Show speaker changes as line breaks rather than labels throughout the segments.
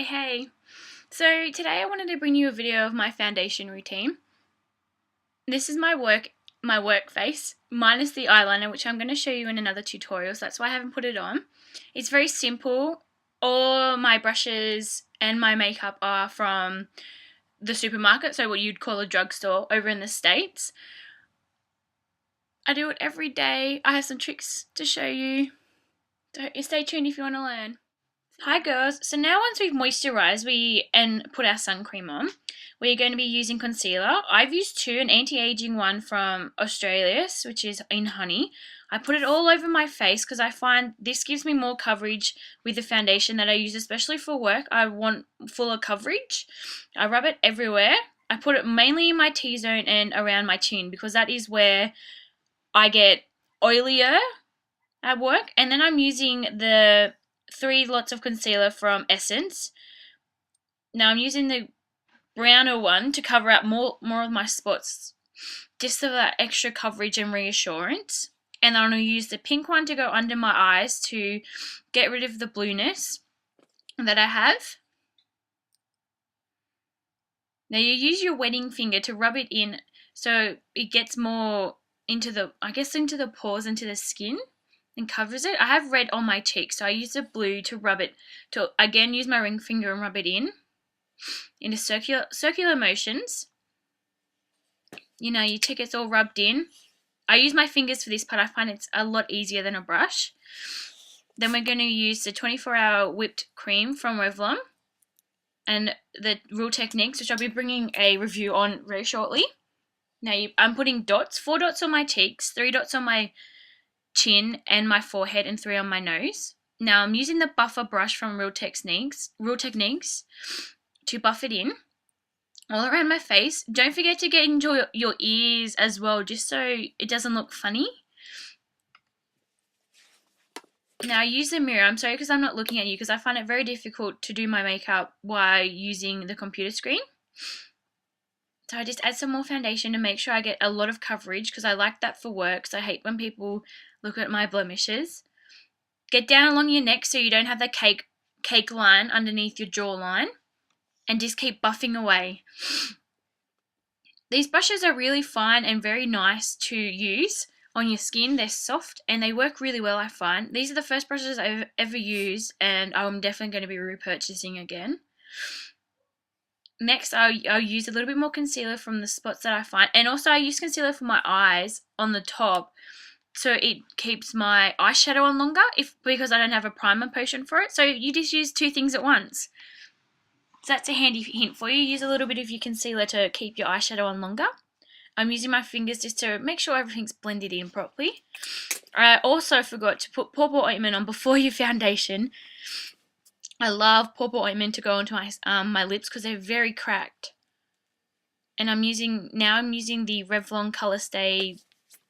Hey. So today I wanted to bring you a video of my foundation routine. This is my work face, minus the eyeliner, which I'm going to show you in another tutorial, so that's why I haven't put it on. It's very simple. All my brushes and my makeup are from the supermarket, so what you'd call a drugstore over in the States. I do it every day. I have some tricks to show you. So stay tuned if you want to learn. Hi girls, so now once we've moisturised and put our sun cream on, we're going to be using concealer. I've used an anti-aging one from Australis, which is in honey. I put it all over my face because I find this gives me more coverage with the foundation that I use, especially for work. I want fuller coverage. I rub it everywhere. I put it mainly in my T-zone and around my chin because that is where I get oilier at work. And then I'm using the 3 lots of concealer from Essence. Now I'm using the browner one to cover up more of my spots, just for that extra coverage and reassurance. And I'm going to use the pink one to go under my eyes to get rid of the blueness that I have. Now you use your wetting finger to rub it in so it gets more into the pores, into the skin, and covers it. I have red on my cheek, so I use the blue to rub it, to again use my ring finger and rub it in a circular motions. You check it's all rubbed in. I use my fingers for this part. I find it's a lot easier than a brush. Then we're going to use the 24-hour whipped cream from Revlon and the Real Techniques, which I'll be bringing a review on very shortly. Now I'm putting dots, 4 dots on my cheeks, 3 dots on my chin and my forehead, and 3 on my nose. Now I'm using the buffer brush from Real Techniques to buff it in all around my face. Don't forget to get into your ears as well, just so it doesn't look funny. Now I use the mirror. I'm sorry because I'm not looking at you because I find it very difficult to do my makeup while using the computer screen. So I just add some more foundation to make sure I get a lot of coverage because I like that for work. So I hate when people look at my blemishes. Get down along your neck so you don't have the cake line underneath your jawline. And just keep buffing away. These brushes are really fine and very nice to use on your skin. They're soft and they work really well, I find. These are the first brushes I've ever used, and I'm definitely going to be repurchasing again. Next, I'll use a little bit more concealer from the spots that I find. And also I use concealer for my eyes on the top, so it keeps my eyeshadow on longer because I don't have a primer potion for it. So you just use 2 things at once. So that's a handy hint for you. Use a little bit of your concealer to keep your eyeshadow on longer. I'm using my fingers just to make sure everything's blended in properly. I also forgot to put pawpaw ointment on before your foundation. I love pawpaw ointment to go onto my lips because they're very cracked. And I'm using the Revlon Color Stay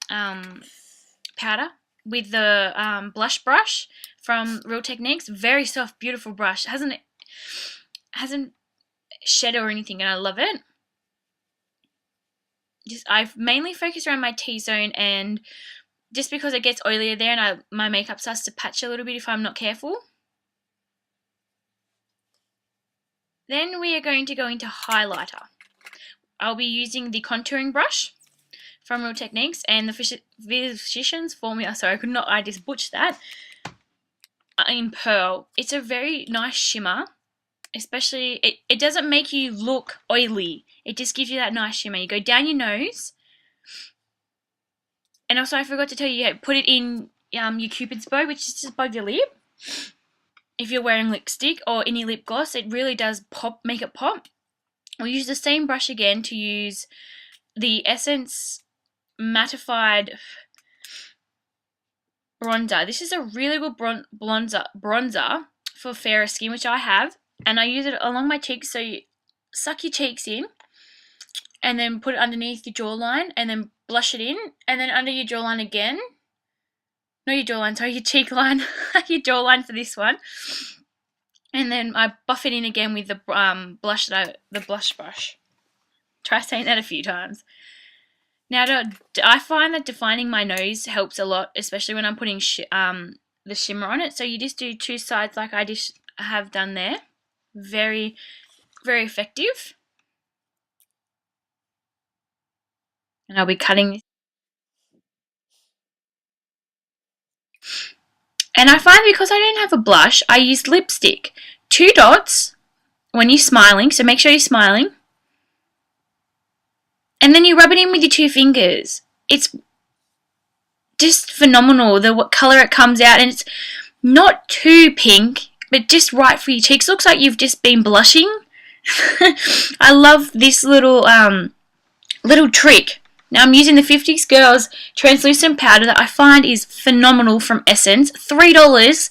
powder with the blush brush from Real Techniques. Very soft, beautiful brush. Hasn't shed or anything, and I love it. I've mainly focused around my T-zone, and just because it gets oilier there and my makeup starts to patch a little bit if I'm not careful. Then we are going to go into highlighter. I'll be using the contouring brush from Real Techniques and the Physicians Formula. Sorry, I just butchered that. In Pearl. It's a very nice shimmer. Especially, it doesn't make you look oily. It just gives you that nice shimmer. You go down your nose. And also, I forgot to tell you, put it in your Cupid's bow, which is just above your lip. If you're wearing lipstick or any lip gloss, it really does make it pop. We'll use the same brush again to use the Essence Mattified Bronzer. This is a really good bronzer for fairer skin, which I have. And I use it along my cheeks, so you suck your cheeks in and then put it underneath your jawline and then blush it in, and then under your jawline again. Not your jawline, sorry, your cheek line. Your jawline for this one. And then I buff it in again with the blush brush. Try saying that a few times. Now, I find that defining my nose helps a lot, especially when I'm putting the shimmer on it. So you just do 2 sides like I just have done there. Very, very effective. And I'll be cutting this. And I find because I don't have a blush, I use lipstick. 2 dots when you're smiling, so make sure you're smiling. And then you rub it in with your 2 fingers. It's just phenomenal, the colour it comes out, and it's not too pink, but just right for your cheeks. Looks like you've just been blushing. I love this little trick. Now I'm using the 50s Girls translucent powder that I find is phenomenal from Essence. $3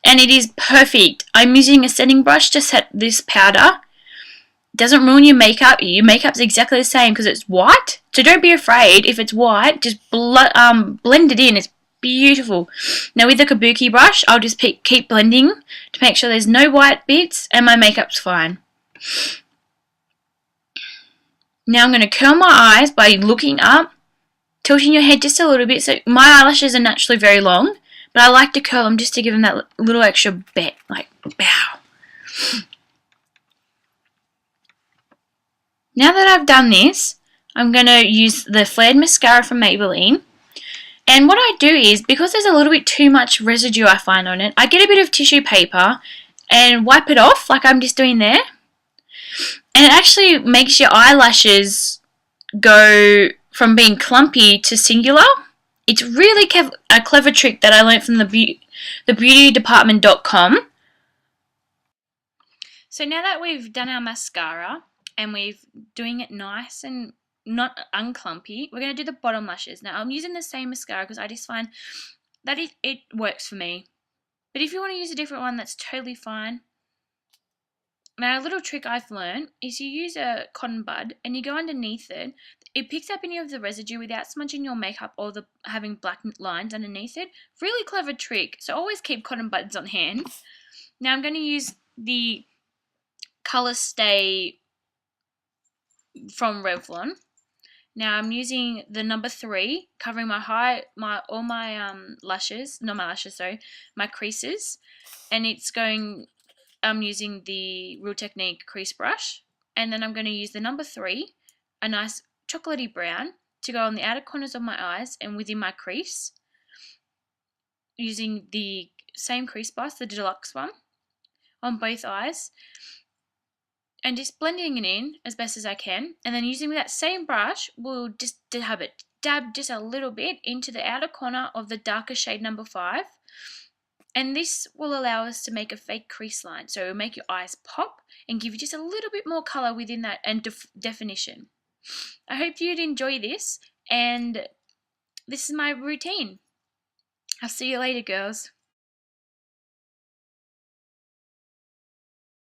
and it is perfect. I'm using a setting brush to set this powder. Doesn't ruin your makeup. Your makeup's exactly the same because it's white. So don't be afraid if it's white. Just blend it in. It's beautiful. Now with the Kabuki brush, I'll just keep blending to make sure there's no white bits and my makeup's fine. Now I'm going to curl my eyes by looking up, tilting your head just a little bit. So my eyelashes are naturally very long, but I like to curl them just to give them that little extra bit, like bow. Now that I've done this, I'm going to use the Flared Mascara from Maybelline. And what I do is, because there's a little bit too much residue I find on it, I get a bit of tissue paper and wipe it off like I'm just doing there. And it actually makes your eyelashes go from being clumpy to singular. It's really a clever trick that I learned from the beautydepartment.com. So now that we've done our mascara and we're doing it nice and not unclumpy, we're going to do the bottom lashes. Now I'm using the same mascara because I just find that it works for me. But if you want to use a different one, that's totally fine. Now, a little trick I've learned is you use a cotton bud and you go underneath it. It picks up any of the residue without smudging your makeup or having black lines underneath it. Really clever trick. So always keep cotton buds on hand. Now I'm going to use the Color Stay from Revlon. Now I'm using the number 3, covering my lashes, not my lashes, sorry, my creases, and I'm using the Real Technique crease brush, and then I'm going to use the number 3, a nice chocolatey brown, to go on the outer corners of my eyes and within my crease, using the same crease brush, the deluxe one, on both eyes, and just blending it in as best as I can, and then using that same brush, we'll just dab just a little bit into the outer corner of the darker shade number 5. And this will allow us to make a fake crease line. So it will make your eyes pop and give you just a little bit more colour within that and definition. I hope you'd enjoy this, and this is my routine. I'll see you later, girls.